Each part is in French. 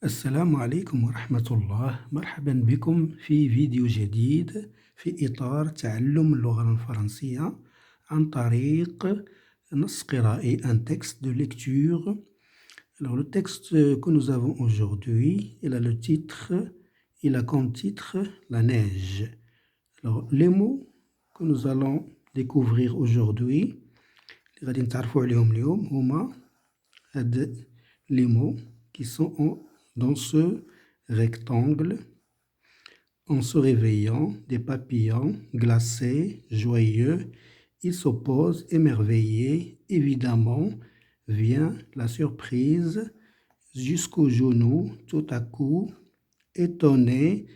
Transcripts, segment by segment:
السلام عليكم ورحمة الله. مرحبا بكم في فيديو جديد في إطار تعلم اللغة الفرنسية عن طريق نص قرائي un texte de lecture. Alors le texte que nous avons aujourd'hui, il a le titre, il a comme titre la neige. Alors les mots que nous allons découvrir aujourd'hui, اللي غادي نتعرفوا عليهم اليوم هما هاد les mots qui sont dans ce rectangle. En se réveillant, des papillons glacés, joyeux, ils s'opposent, émerveillés. Évidemment, vient la surprise jusqu'au genou, tout à coup, étonné,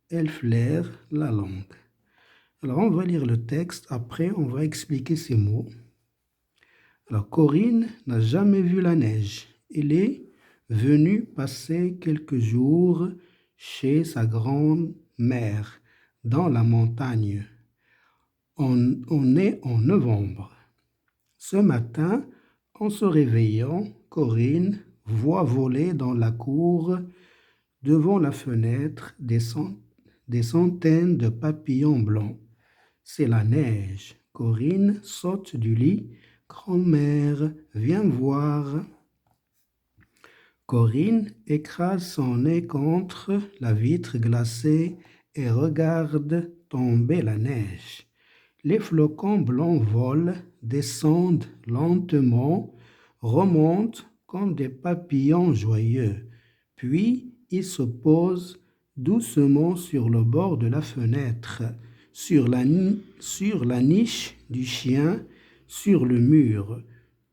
elle flaire la langue. Alors, on va lire le texte, après on va expliquer ces mots. Alors, Corinne n'a jamais vu la neige. Elle est venue passer quelques jours chez sa grand-mère dans la montagne. On est en novembre. Ce matin, en se réveillant, Corinne voit voler dans la cour, devant la fenêtre, des centaines de papillons blancs. C'est la neige. Corinne saute du lit. Grand-mère, viens voir. Corinne écrase son nez contre la vitre glacée et regarde tomber la neige. Les flocons blancs volent, descendent lentement, remontent comme des papillons joyeux. Puis ils se posent doucement sur le bord de la fenêtre, sur la niche du chien, sur le mur.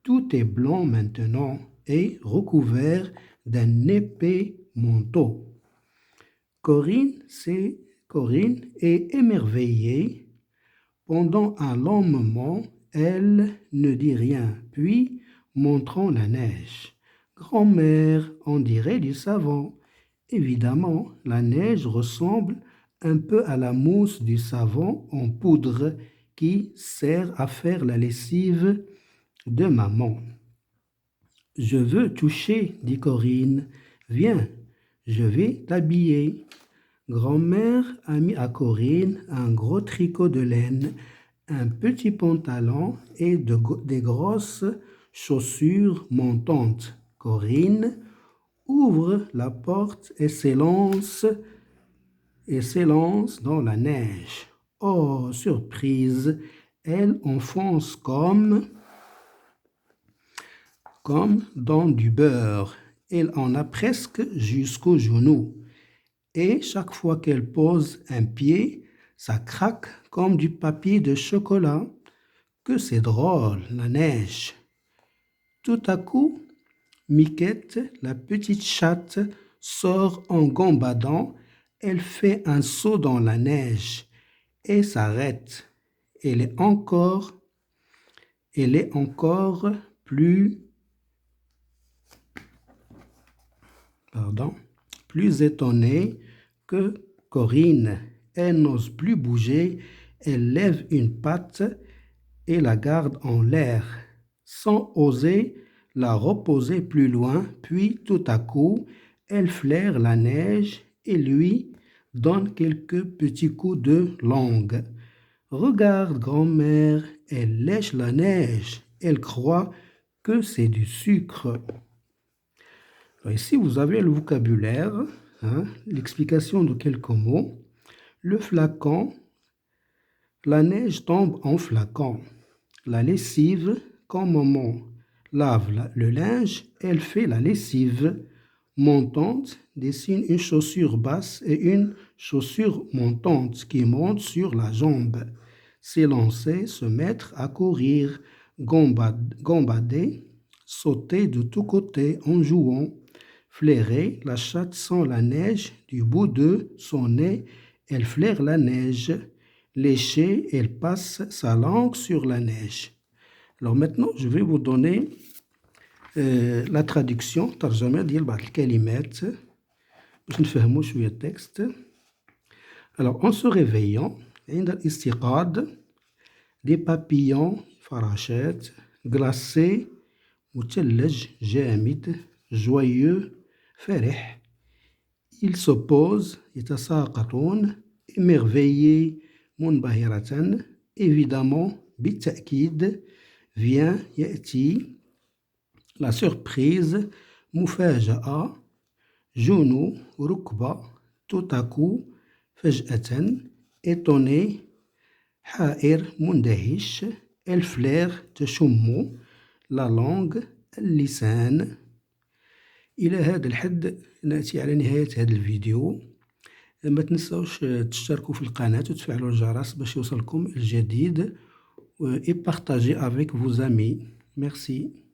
Tout est blanc maintenant et recouvert d'un épais manteau. Corinne est émerveillée. Pendant un long moment, elle ne dit rien, puis, montrant la neige. Grand-mère, on dirait du savon. Évidemment, la neige ressemble un peu à la mousse du savon en poudre qui sert à faire la lessive de maman. Je veux toucher, dit Corinne. Viens, je vais t'habiller. Grand-mère a mis à Corinne un gros tricot de laine, un petit pantalon et des grosses chaussures montantes. Corinne ouvre la porte et s'élance dans la neige. Oh, surprise, elle enfonce comme dans du beurre. Elle en a presque jusqu'au genou. Et chaque fois qu'elle pose un pied, ça craque comme du papier de chocolat. Que c'est drôle, la neige. Tout à coup, Miquette, la petite chatte, sort en gambadant. Elle fait un saut dans la neige et s'arrête. Elle est encore plus étonnée que Corinne. Elle n'ose plus bouger. Elle lève une patte et la garde en l'air, sans oser la reposer plus loin. Puis, tout à coup, elle flaire la neige et lui donne quelques petits coups de langue. Regarde, grand-mère, elle lèche la neige. Elle croit que c'est du sucre. Alors ici, vous avez le vocabulaire, l'explication de quelques mots. Le flacon, la neige tombe en flacon. La lessive, quand maman lave le linge, elle fait la lessive. Montante dessine une chaussure basse et une chaussure montante qui monte sur la jambe. S'élancer, se mettre à courir, gambader, sauter de tous côtés en jouant. Flairer, la chatte sent la neige du bout de son nez, elle flaire la neige. Lécher, elle passe sa langue sur la neige. Alors maintenant, je vais vous donner la traduction, ترجمة ديال بعض الكلمات باش نفهموا شوية التكست. Alors, en se réveillant, عند الاستيقاظ, des papillons, فراشات, glacés, مثلج, جامد, joyeux, فرح, ils s'opposent يتساقطون émerveillés منبهرة évidemment بالتأكيد vient يأتي la surprise مفاجأة genou ركبة tout à coup فجأة étonné حائر مندهش الفلير تشم la langue اللسان. إلى هذا الحد نأتي على نهاية هذا الفيديو. ما تنسوش تشتركوا في القناة وتفعلوا الجرس باش يوصلكم الجديد et partagez avec vos amis. Merci.